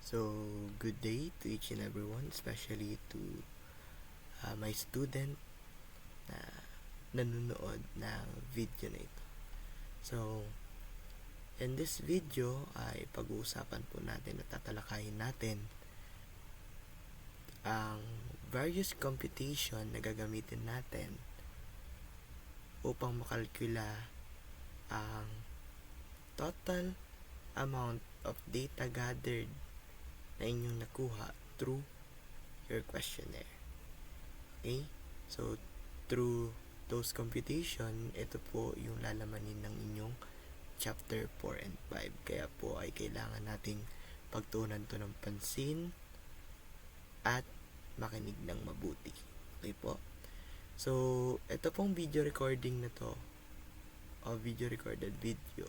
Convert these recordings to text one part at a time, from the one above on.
So, good day to each and everyone, especially to my student na nanonood ng video na ito. So, in this video ay pag-uusapan po natin at tatalakayin natin ang various computation na gagamitin natin upang makalkula ang total amount of data gathered na inyong nakuha through your questionnaire. Okay? So, through those computation, ito po yung lalamanin ng inyong chapter 4 and 5. Kaya po ay kailangan nating pagtuunan to ng pansin at makinig ng mabuti. Okay po? So, ito pong video recording na to, o video recorded video,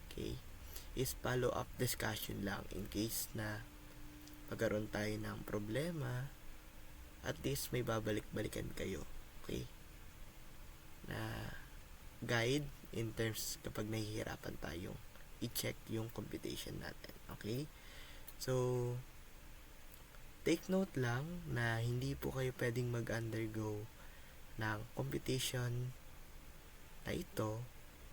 okay, is follow-up discussion lang in case na magkaroon tayo ng problema, at least may babalik-balikan kayo, okay, na guide in terms kapag nahihirapan tayong i-check yung computation natin, okay. So, take note lang na hindi po kayo pwedeng mag-undergo ng computation na ito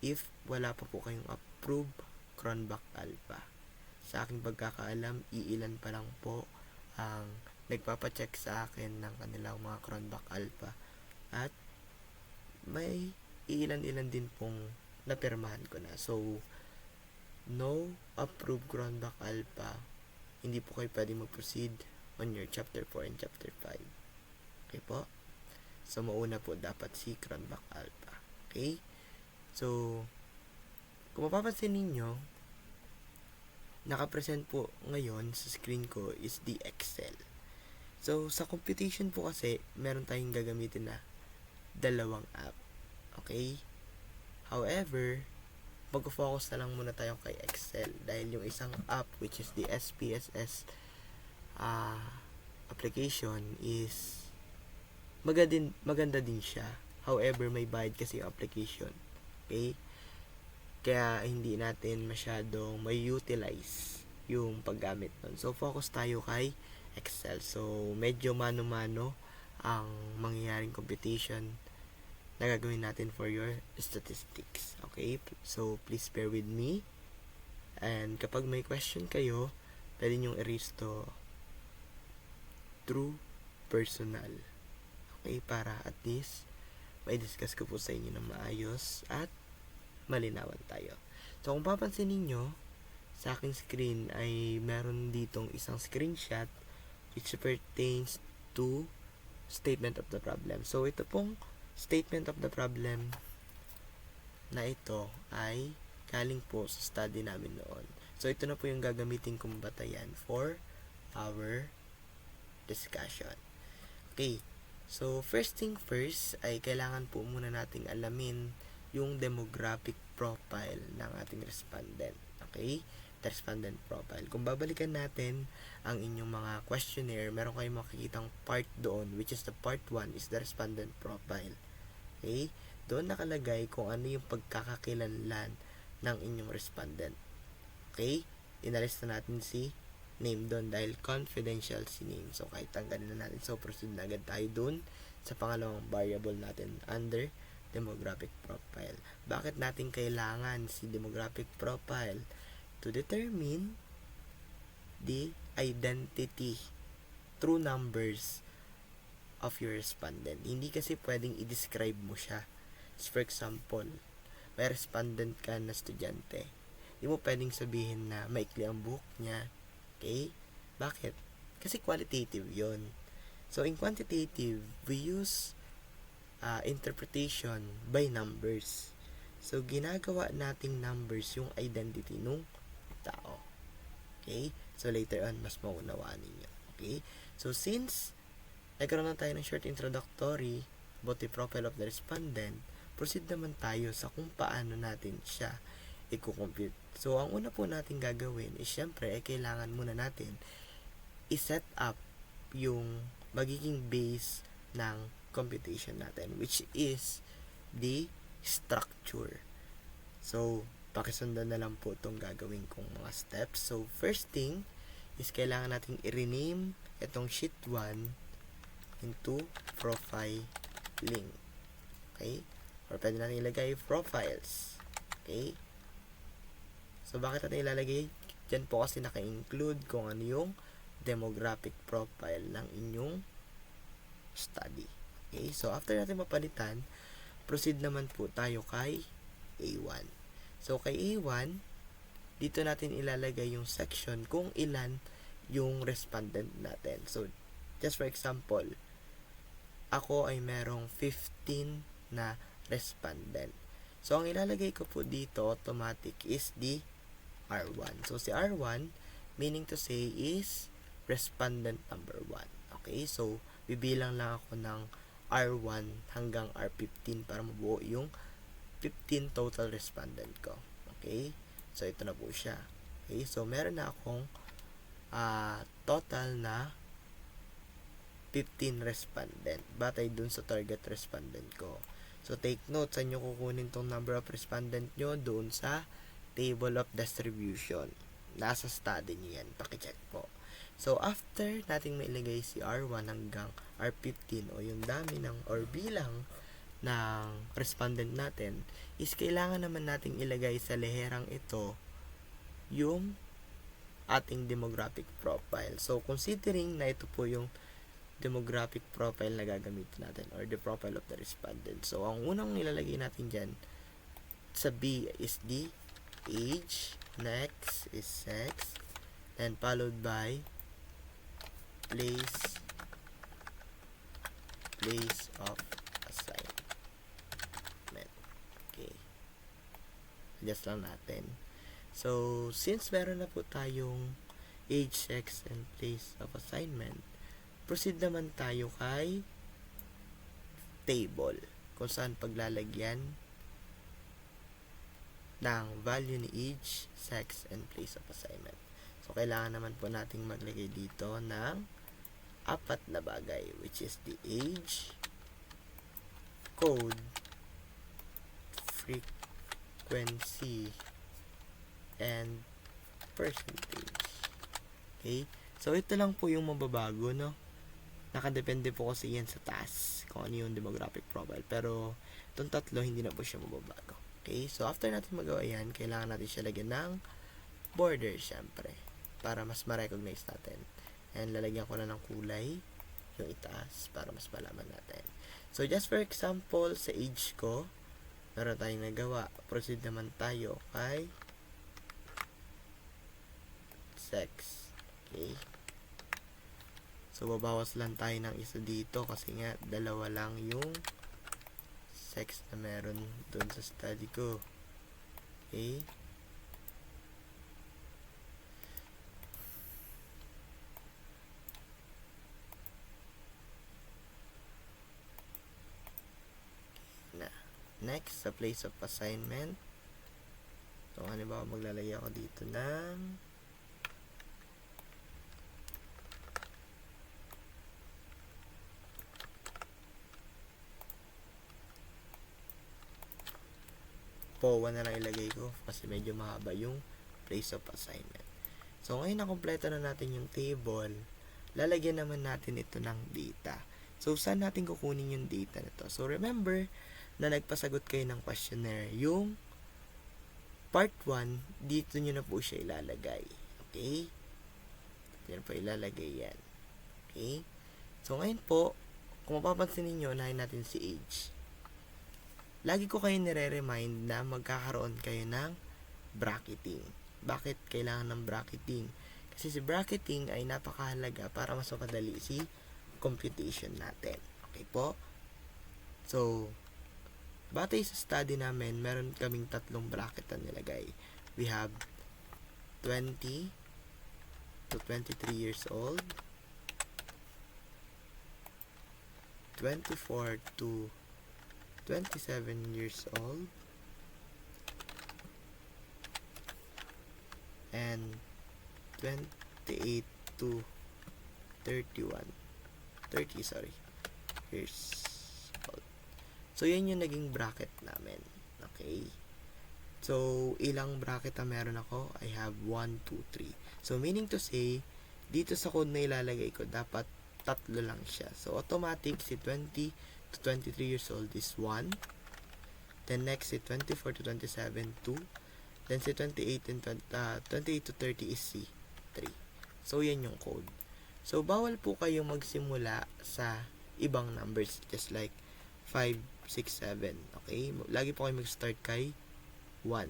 if wala pa po kayong approved Cronbach Alpha. Sa aking pagkakaalam, iilan pa lang po ang nagpapacheck sa akin ng kanilang mga Cronbach Alpha, at may iilan-ilan din pong napirmahan ko na. So, no approved Cronbach Alpha, hindi po kayo pwede mag-proceed on your chapter 4 and chapter 5. Okay po? So, mauna po dapat si Cronbach Alpha. Okay? So, kung mapapansin ninyo, nakapresent po ngayon sa screen ko is the Excel. So, sa computation po kasi, meron tayong gagamitin na dalawang app. Okay? However, mag-focus na lang muna tayo kay Excel dahil yung isang app, which is the SPSS application, is maganda din siya. However, may bayad kasi yung application. Okay? Kaya hindi natin masyadong may utilize yung paggamit nun. So, focus tayo kay Excel. So, medyo mano-mano ang mangyayaring computation na gagawin natin for your statistics. Okay? So, please bear with me. And kapag may question kayo, pwede nyo i-raise to through personal. Okay? Para at least may discuss ko po sa inyo ng maayos at malinawan tayo. So, kung papansin ninyo, sa aking screen ay meron ditong isang screenshot which pertains to statement of the problem. So, ito pong statement of the problem na ito ay galing po sa study namin noon. So, ito na po yung gagamitin kong batayan for our discussion. Okay. So, first thing first ay kailangan po muna nating alamin yung demographic profile ng ating respondent. Okay? The respondent profile. Kung babalikan natin ang inyong mga questionnaire, meron kayong makikitang part doon, which is the part 1 is the respondent profile. Okay? Doon nakalagay kung ano yung pagkakakilanlan ng inyong respondent. Okay? Inalis na natin si name doon dahil confidential si name. So, kahit tanggalin na natin. So, proceed na agad tayo doon sa pangalawang variable natin under demographic profile. Bakit natin kailangan si demographic profile? To determine the identity, true numbers of your respondent. Hindi kasi pwedeng i-describe mo siya. For example, may respondent ka na estudyante. Hindi mo pwedeng sabihin na maikli ang buhok niya. Okay? Bakit? Kasi qualitative yon. So, in quantitative, we use interpretation by numbers. So, ginagawa nating numbers yung identity nung tao. Okay? So, later on, mas maunawaan ninyo. Okay? So, since nagkaroon na tayo ng short introductory about the profile of the respondent, proceed naman tayo sa kung paano natin siya i-compute. So, ang una po natin gagawin is syempre, kailangan muna natin i-set up yung magiging base ng computation natin, which is the structure. So, pakisundan na lang po itong gagawin kong mga steps. So, first thing is kailangan nating i-rename itong sheet 1 into profiling. Okay? Or pwede natin ilagay profiles. Okay? So, bakit natin ilalagay? Diyan po kasi naka-include kung ano yung demographic profile ng inyong study. Okay? So, after natin mapalitan, proceed naman po tayo kay A1. So, kay A1, dito natin ilalagay yung section kung ilan yung respondent natin. So, just for example, ako ay merong 15 na respondent. So, ang ilalagay ko po dito, automatic, is the R1. So, si R1, meaning to say, is respondent number 1. Okay? So, bibilang lang ako ng R1 hanggang R15 para mabuo yung 15 total respondent ko. Okay? So, ito na po siya. Okay? So, meron na akong total na 15 respondent batay dun sa target respondent ko. So, take note, saan nyo kukunin tong number of respondent nyo? Doon sa table of distribution. Nasa study nyo yan. Pakicheck po. So, after nating mailagay si R1 hanggang R15 o yung dami ng or bilang ng respondent natin, is kailangan naman nating ilagay sa leherang ito yung ating demographic profile. So, considering na ito po yung demographic profile na gagamitin natin or the profile of the respondent. So, ang unang nilalagay natin dyan sa B is the age, next is sex, then followed by place of assignment. Okay. Adjust lang natin. So, since meron na po tayong age, sex, and place of assignment, proceed naman tayo kay table, kung saan paglalagyan ng value ni age, sex, and place of assignment. So, kailangan naman po nating maglagay dito ng 4 na bagay, which is the age, code, frequency, and percentage. Okay? So, ito lang po yung mababago, no? Nakadepende po kasi yan sa task, kung ano yung demographic profile. Pero, itong tatlo, hindi na po siya mababago. Okay? So, after natin magawa yan, kailangan natin siya lagyan ng border, syempre, para mas ma-recognize natin. And lalagyan ko na ng kulay yung itaas para mas malaman natin. So, just for example, sa age ko, meron tayong nagawa. Proceed naman tayo kay sex. Okay? So, babawas lang tayo ng isa dito kasi nga, 2 lang yung sex na meron dun sa study ko. Okay? Next, sa place of assignment. So, ano ba, maglalagay ako dito ng POA na lang ilagay ko kasi medyo mahaba yung place of assignment. So, ngayon na kompleto na natin yung table, lalagyan naman natin ito ng data. So, saan natin kukunin yung data na to? So, remember na nagpasagot kayo ng questionnaire. Yung part 1, dito nyo na po siya ilalagay. Okay? Yan po ilalagay yan. Okay? So, ngayon po, kung mapapansin ninyo, unahin natin si age. Lagi ko kayo nire-remind na magkakaroon kayo ng bracketing. Bakit kailangan ng bracketing? Kasi si bracketing ay napakahalaga para mas mapadali si computation natin. Okay po? So, batay sa study namin, meron kaming 3 bracket na nilagay. We have 20 to 23 years old, 24 to 27 years old, and 28 to 30 years old. So, yan yung naging bracket namin. Okay? So, ilang bracket na meron ako? I have 1, 2, 3. So, meaning to say, dito sa code na ilalagay ko, dapat tatlo lang siya. So, automatic, si 20 to 23 years old is 1. Then next, si 24 to 27, 2. Then si 28 and 28 to 30 is si 3. So, yan yung code. So, bawal po kayong magsimula sa ibang numbers. Just like 5, 6, 7. Okay? Lagi po kayo mag-start kay 1.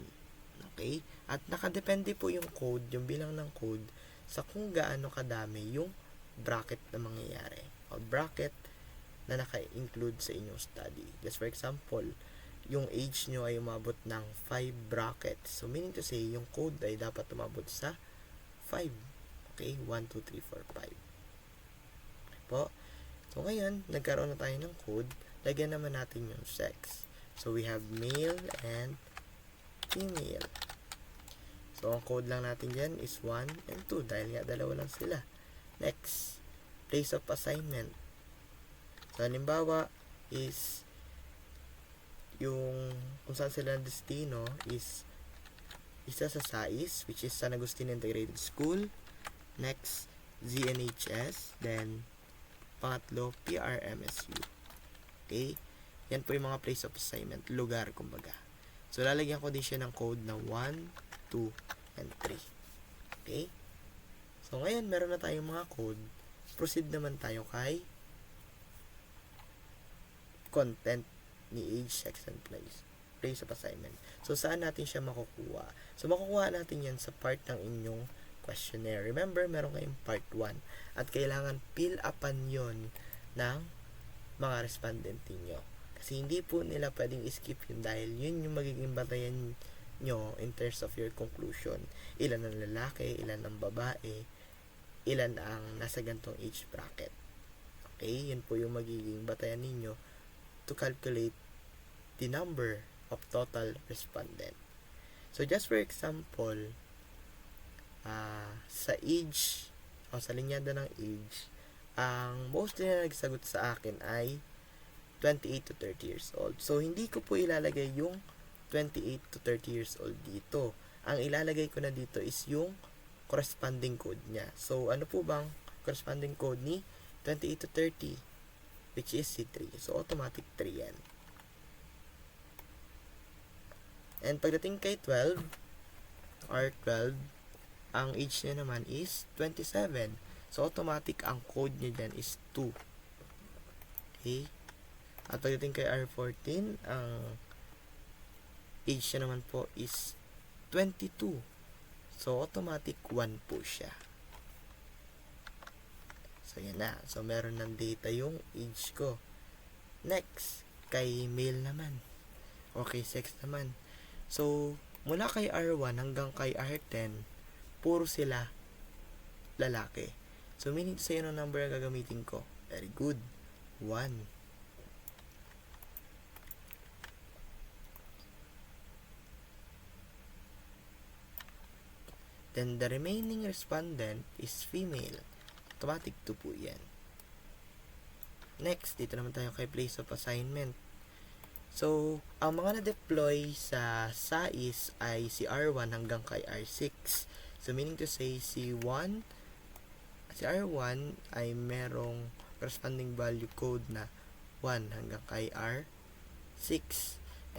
Okay? At nakadepende po yung code, yung bilang ng code, sa kung gaano kadami yung bracket na mangyayari. O bracket na naka-include sa inyong study. Just for example, yung age nyo ay umabot ng 5 brackets. So, meaning to say, yung code ay dapat umabot sa 5. Okay? 1, 2, 3, 4, 5. Okay po. So, ngayon, nagkaroon na tayo ng code. Lagyan naman natin yung sex. So, we have male and female. So, ang code lang natin dyan is 1 and 2 dahil nga dalawa lang sila. Next, place of assignment. So, halimbawa is yung kung saan sila destino is isa sa SAIS, which is San Agustin Integrated School. Next, ZNHS. Then, pangatlo, PRMSU. Okay? Yan po yung mga place of assignment. Lugar, kumbaga. So, lalagyan ko din siya ng code na 1, 2, and 3. Okay? So, ngayon, meron na tayong mga code. Proceed naman tayo kay content ni age, sex, and place of assignment. So, saan natin siya makukuha? So, makukuha natin yan sa part ng inyong questionnaire. Remember, meron kayong part 1 at kailangan fill upan yon ng mga respondent niyo. Kasi hindi po nila pwedeng skip yun dahil yun yung magiging batayan nyo in terms of your conclusion. Ilan ang lalaki, ilan ang babae, ilan ang nasa gantong age bracket. Okay? Yun po yung magiging batayan ninyo to calculate the number of total respondent. So, just for example, sa age, o sa linyada ng age, ang mostly na nagsagot sa akin ay 28 to 30 years old. So, hindi ko po ilalagay yung 28 to 30 years old dito. Ang ilalagay ko na dito is yung corresponding code niya. So, ano po bang corresponding code ni 28 to 30? Which is C3. So, automatic 3 yan. And pagdating kay 12, or 12, ang age niya naman is 27. So, automatic ang code niya dyan is 2. Okay? At pagdating kay R14, ang age niya naman po is 22. So, automatic 1 po siya. So, yan na. So, meron ng data yung age ko. Next, kay male naman. O kay sex naman. So, mula kay R1 hanggang kay R10, puro sila lalaki. So, meaning to say, ano number ang gagamitin ko? Very good. 1. Then, the remaining respondent is female. Automatic 2 po yan. Next, dito naman tayo kay place of assignment. So, ang mga na-deploy sa SAIS ay si R1 hanggang kay R6. So, meaning to say, si R1 ay merong corresponding value code na 1 hanggang kay R6.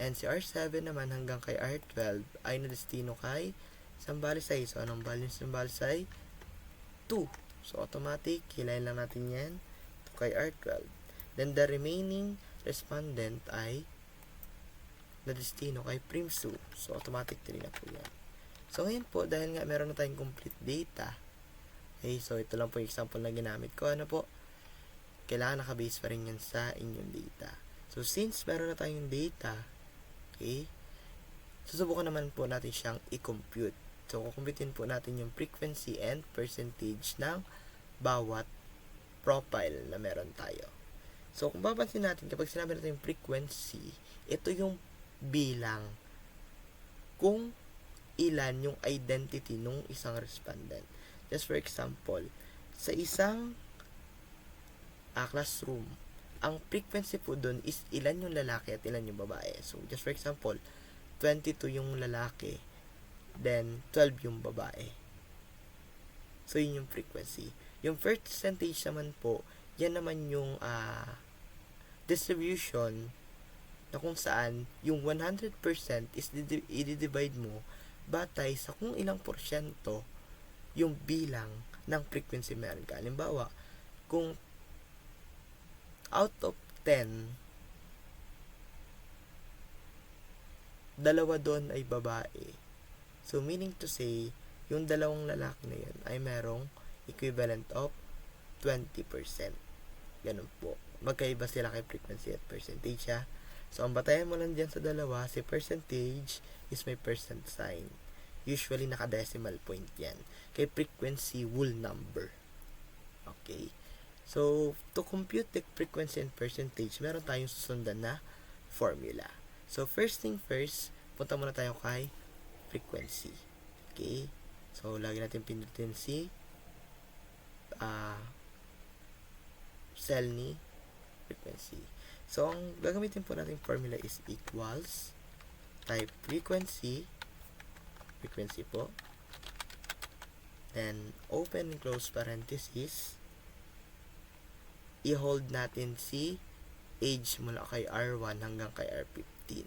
And si R7 naman hanggang kay R12 ay na-destino kay Sambalisay. So, anong value ng Sambalisay? 2. So, automatic, hilahin lang natin yan kay R12. Then, the remaining respondent ay na destino kay Primsu. So, automatic 3 na po yan. So, ngayon po, dahil nga meron na tayong complete data, okay, so ito lang po yung example na ginamit ko. Ano po? Kailangan nakabase pa rin yan sa inyong data. So, since meron na tayong data, okay, susubukan naman po natin siyang i-compute. So, kukumputin po natin yung frequency and percentage ng bawat profile na meron tayo. So, kung papansin natin, kapag sinabi natin yung frequency, ito yung bilang kung ilan yung identity nung isang respondent. Just for example, sa isang classroom, ang frequency po dun is ilan yung lalaki at ilan yung babae. So, just for example, 22 yung lalaki, then 12 yung babae. So, yun yung frequency. Yung percentage naman po, yan naman yung distribution na kung saan yung 100% is i-divide mo batay sa kung ilang porsyento yung bilang ng frequency meron ka. Halimbawa, kung out of 10, dalawa doon ay babae. So, meaning to say, yung dalawang lalaki na yun ay merong equivalent of 20%. Ganun po. Magkaiba sila kay frequency at percentage, ha? So, ang batayan mo lang dyan sa dalawa, si percentage is may percent sign. Usually, naka-decimal point yan. Kay frequency, whole number. Okay? So, to compute the frequency and percentage, meron tayong susundan na formula. So, first thing first, punta muna tayo kay frequency. Okay? So, lagi natin pindutin si cell ni frequency. So, ang gagamitin po natin formula is equals type frequency po, then open and close parenthesis, i-hold natin si age mula kay R1 hanggang kay R15.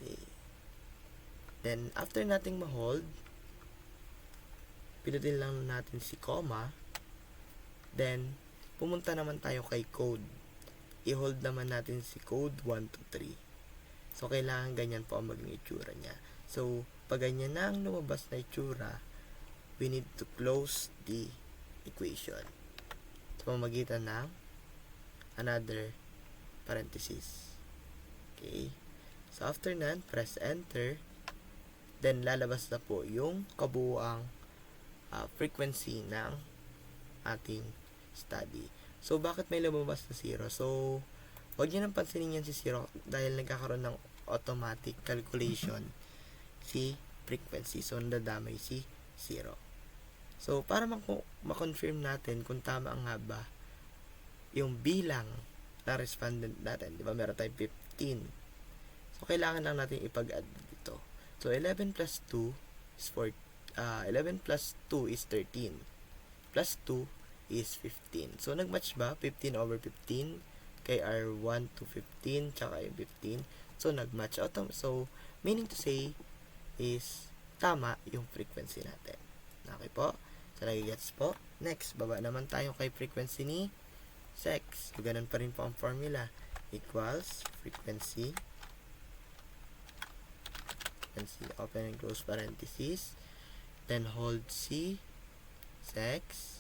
Okay. Then, after nating ma-hold, pinutin lang natin si comma, then, pumunta naman tayo kay code. I-hold naman natin si code 1, 2, 3. So, kailangan ganyan po ang maging itsura niya. So, pag ganyan na ang lumabas na itsura, we need to close the equation. Sa pamamagitan ng another parenthesis. Okay. So, after nan, press enter. Then, lalabas na po yung kabuuang frequency ng ating study. So, bakit may lumabas na 0? So, huwag nyo nang pansinin yan si 0 dahil nagkakaroon ng automatic calculation si frequency. So, nadadamay si 0. So, para ma-confirm natin kung tama nga ba yung bilang na respondent natin. Di ba? Meron tayong 15. So, kailangan lang natin ipag-add dito. So, 11 plus 2 is 11 plus 2 is 13. Plus 2 is 15. So, nag-match ba? 15 over 15 kay R1 to 15 tsaka yung 15. So, nag-match. So, meaning to say is tama yung frequency natin. Okay po? So, nagigets po. Next, baba naman tayo kay frequency ni sex. So, ganun pa rin po ang formula. Equals frequency, open and close parenthesis, then hold C, sex,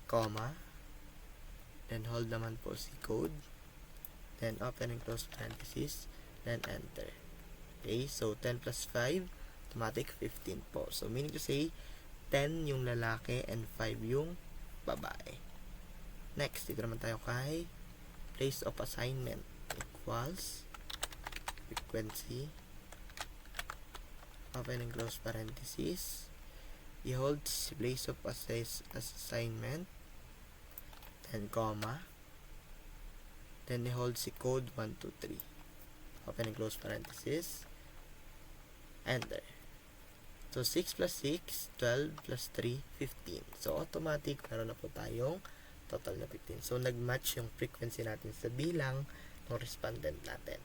comma, then hold naman po si code, then open and close parenthesis, then enter. Okay, so 10 plus 5, automatic 15 po. So, meaning to say, 10 yung lalaki and 5 yung babae. Next, dito naman tayo kay place of assignment equals frequency, open and close parenthesis, i-hold place of assignment, then comma, then i-hold si code 1, 2, 3, open and close parenthesis, enter. So, 6 plus 6, 12 plus 3, 15. So, automatic, meron na po tayong total na 15. So, nag-match yung frequency natin sa bilang ng respondent natin.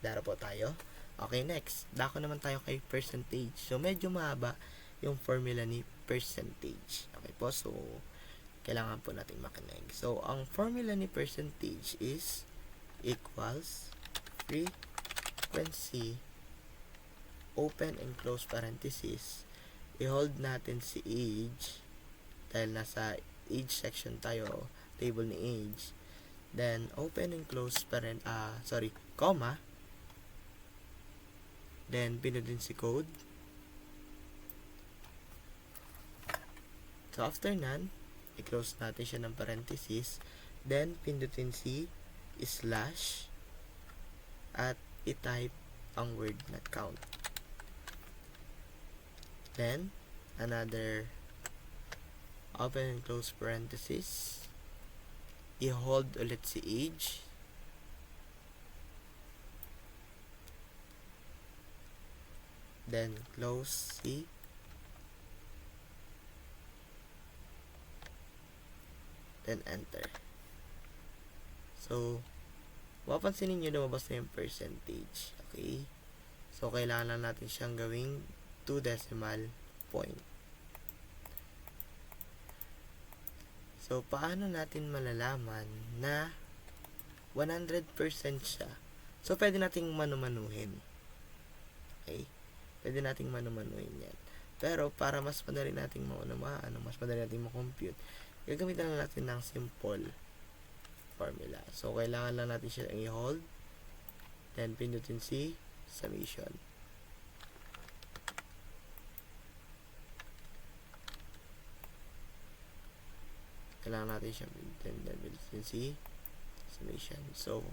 Dara po tayo. Okay, next. Dako naman tayo kay percentage. So, medyo mahaba yung formula ni percentage. Okay po, so, kailangan po natin makinig. So, ang formula ni percentage is equals frequency, open and close parenthesis, i-hold natin si age dahil nasa age section tayo, table ni age, then open and close comma, then pinutin si code. So, after nan, i-close natin siya ng parenthesis, then pindutin si slash at i-type ang word na count. Then, another open and close parenthesis, i-hold ulit si age, then close si then enter. So, mapapansin ninyo lumabas na yung percentage. Okay? So, kailangan lang natin siyang gawing 2 decimal point. So, paano natin malalaman na 100% siya? So, pwede nating manumanuhin. Okay? Pwede nating manumanuhin yan. Pero, para mas madali nating maunawaan, mas madali nating makompute, gagamitan lang natin ng simple formula. So, kailangan lang natin siya i-hold. Then, pindutin si summation. Kailangan natin siya pindutin si summation. So,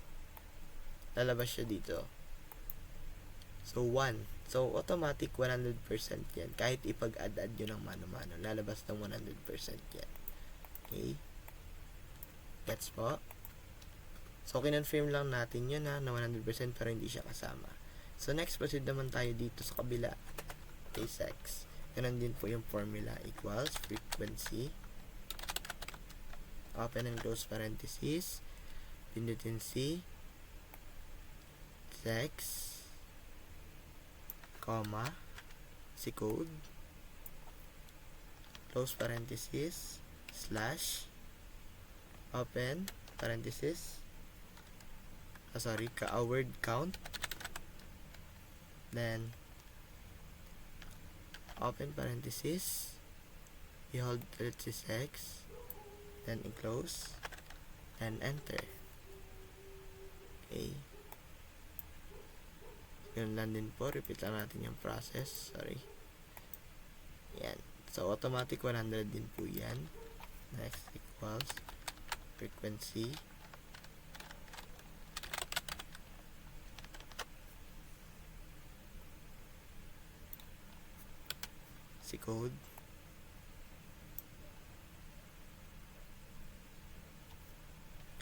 lalabas siya dito. So, 1. So, automatic 100% yan. Kahit ipag-add-add yun ng mano-mano, lalabas ng 100% yan. Okay? Gets po? So, kinonfirm lang natin yun na 100% pero hindi siya kasama. So, next, proceed naman tayo dito sa kabila. Case X. Ganun din po yung formula equals frequency. Open and close parenthesis. Pindutin si X, comma, si code, close parenthesis, slash, open parenthesis, word count, then open parenthesis, i-hold parenthesis X, then i-close, and enter. Okay. Yun lang din po. Repeat lang natin yung process. Sorry. Yan. So, automatic 100 din po yan. Next equals frequency. Si code.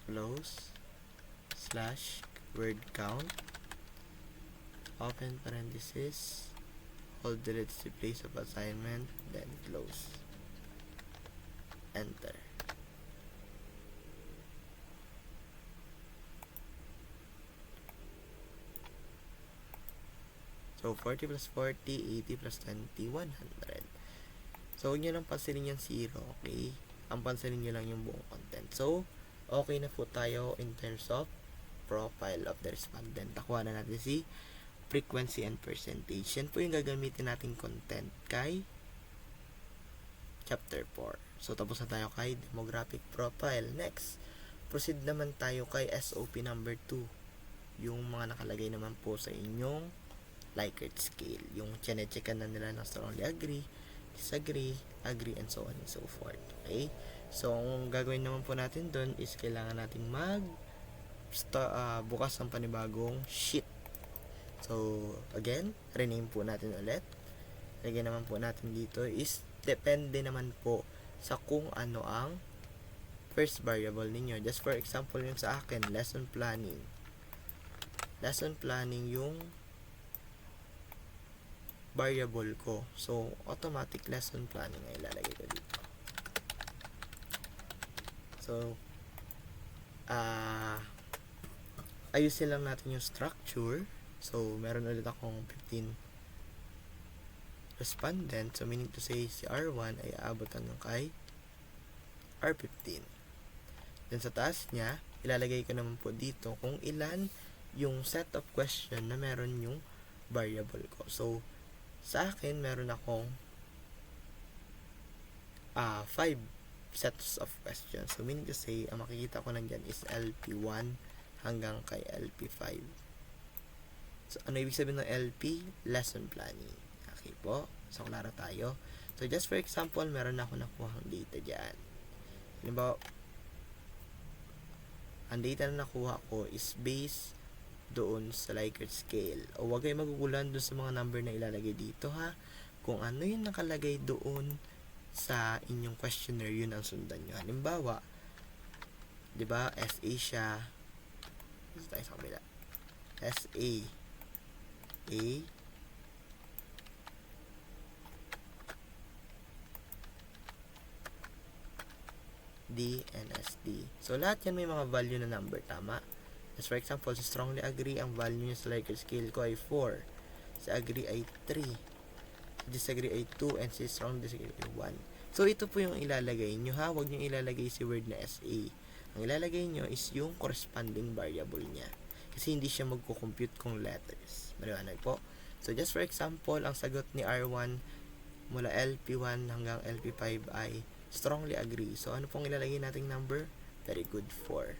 Close. Slash. Word count. Open parenthesis, hold delete the place of assignment, then close. Enter. So, 40 plus 40, 80 plus 20, 100. So, huwag nyo lang pansinin yung 0, okay? Ang pansinin nyo lang yung buong content. So, okay na po tayo in terms of profile of the respondent. Nakuha na natin si frequency and percentage. Yan po yung gagamitin nating content kay chapter 4. So, tapos na tayo kay demographic profile. Next, proceed naman tayo kay SOP number 2. Yung mga nakalagay naman po sa inyong Likert scale. Yung chine-checkan na nila ng strongly agree, disagree, agree, and so on and so forth. Okay? So, ang gagawin naman po natin doon is kailangan nating bukas ng panibagong sheet. So, again, rename po natin ulit. Lagyan naman po natin dito is depende naman po sa kung ano ang first variable ninyo. Just for example, yung sa akin, lesson planning. Lesson planning yung variable ko. So, automatic lesson planning ay ilalagay ko dito. So, ayusin lang natin yung structure. So, meron ulit akong 15 respondent. So, meaning to say, si R1 ay aabot hanggang kay R15. Then, sa taas niya, ilalagay ko naman po dito kung ilan yung set of question na meron yung variable ko. So, sa akin, meron akong 5 sets of questions. So, meaning to say, ang makikita ko lang dyan is LP1 hanggang kay LP5. So, ano ibig sabihin ng LP? Lesson planning. Okay po. So, klaro tayo. So, just for example, meron ako nakuhang data dyan. Halimbawa, ang data na nakuha ko is based doon sa Likert scale. O huwag kayo magugulan doon sa mga number na ilalagay dito, ha? Kung ano yung nakalagay doon sa inyong questionnaire, yun ang sundan nyo. Halimbawa, di ba, SA siya. Dito tayo sa kabila. SA. A. B. SD, and SD. So, lahat yan may mga value na number, tama? As for example, sa strongly agree, ang value niya sa Likert scale ko ay 4. Sa agree ay 3. Sa disagree ay 2. And sa strongly disagree ay 1. So, ito po yung ilalagay nyo, ha? Huwag nyo ilalagay si word na SA. Ang ilalagay nyo is yung corresponding variable niya. Kasi hindi siya magko-compute kung letters. Maliwanag po. So, just for example, ang sagot ni R1 mula LP1 hanggang LP5 ay strongly agree. So, ano pong ilalagay nating number? Very good, 4.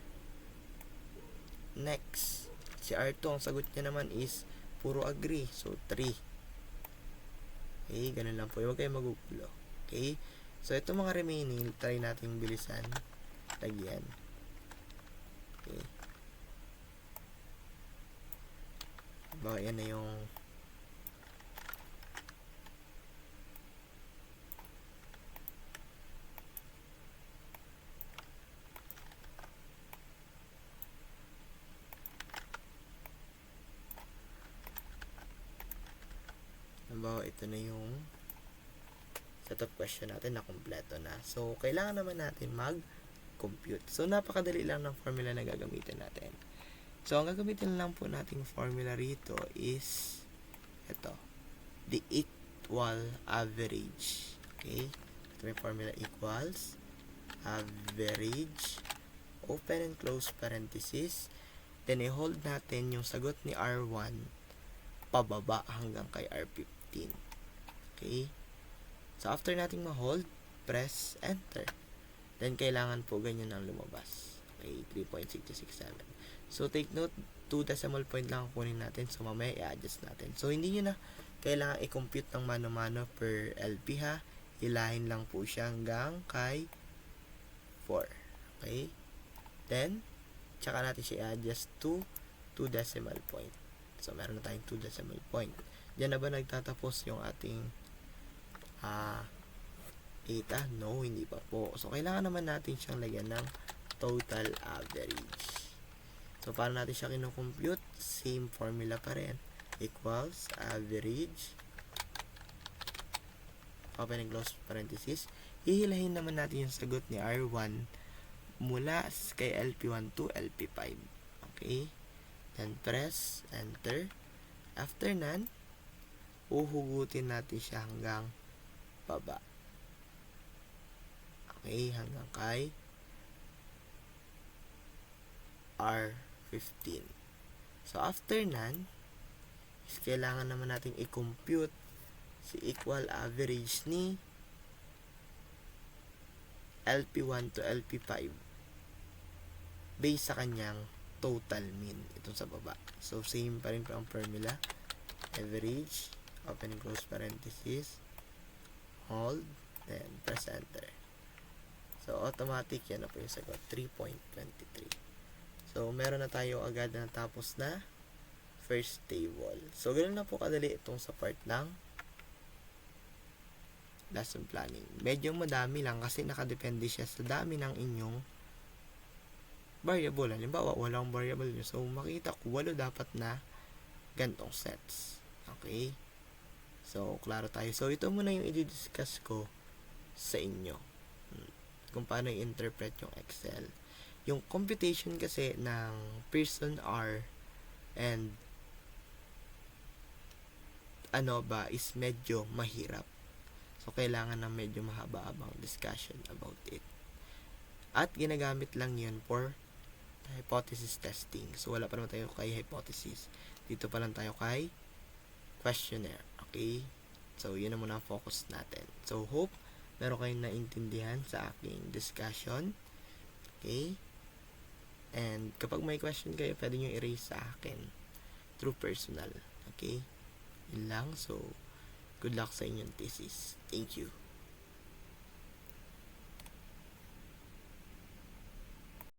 Next, si R2, ang sagot niya naman is puro agree. So, 3. Okay, ganun lang po. Huwag kayo magugulo. Okay? So, ito mga remaining, try natin bilisan. Lagyan. Okay. Baka yan na yung ito na yung set of question natin na kompleto na. So, kailangan naman natin mag-compute. So, napakadali lang ng formula na gagamitin natin. So, ang gagamitin lang po nating formula rito is ito. The equal average. Okay? Ito may formula equals average open and close parenthesis. Then, i-hold natin yung sagot ni R1 pababa hanggang kay R15. Okay? So, after nating ma-hold, press enter. Then, kailangan po ganyan ang lumabas. Okay, 3.6267. So, take note, 2 decimal point lang kunin natin. So, mamaya i-adjust natin. So, hindi nyo na kailangan i-compute ng mano-mano per LP, ha. Hilahin lang po siya hanggang kay 4. Okay? Then, tsaka natin siya i-adjust to 2 decimal point. So, meron na tayong 2 decimal point. Diyan na ba nagtatapos yung ating data? No, hindi pa po. So, kailangan naman natin siyang lagyan ng total average. So, paano natin siya kinocompute? Same formula pa rin. Equals average open and close parenthesis. Hihilahin naman natin yung sagot ni R1 mula kay LP1 to LP5. Okay? Then, press enter. After nan, uhugutin natin siya hanggang baba. Okay, hanggang kay R15. So, after nan, is kailangan naman natin i-compute si equal average ni LP1 to LP5 based sa kanyang total mean. Itong sa baba. So, same pa rin po ang formula. Average, open and close parenthesis, hold, then press enter. So, automatic yan na po yung sagot, 3.23. So, meron na tayo agad na tapos na first table. So, ganoon na po kadali itong sa part ng lesson planning. Medyo madami lang kasi nakadepende siya sa dami ng inyong variable. Halimbawa, walang variable nyo. So, makita ko, 8 dapat na gantong sets. Okay? So, klaro tayo. So, ito muna yung i-discuss ko sa inyo. Kung paano i-interpret yung Excel. Yung computation kasi ng Pearson R and is medyo mahirap. So, kailangan ng medyo mahaba-habang discussion about it. At ginagamit lang yun for hypothesis testing. So, wala pa naman tayo kay hypothesis. Dito pa lang tayo kay questionnaire. Okay? So, yun na muna ang focus natin. So, hope meron kayong naintindihan sa aking discussion. Okay? And kapag may question kayo, pwede nyo i-raise sa akin through personal. Okay? Yun lang. So, good luck sa inyong thesis. Thank you.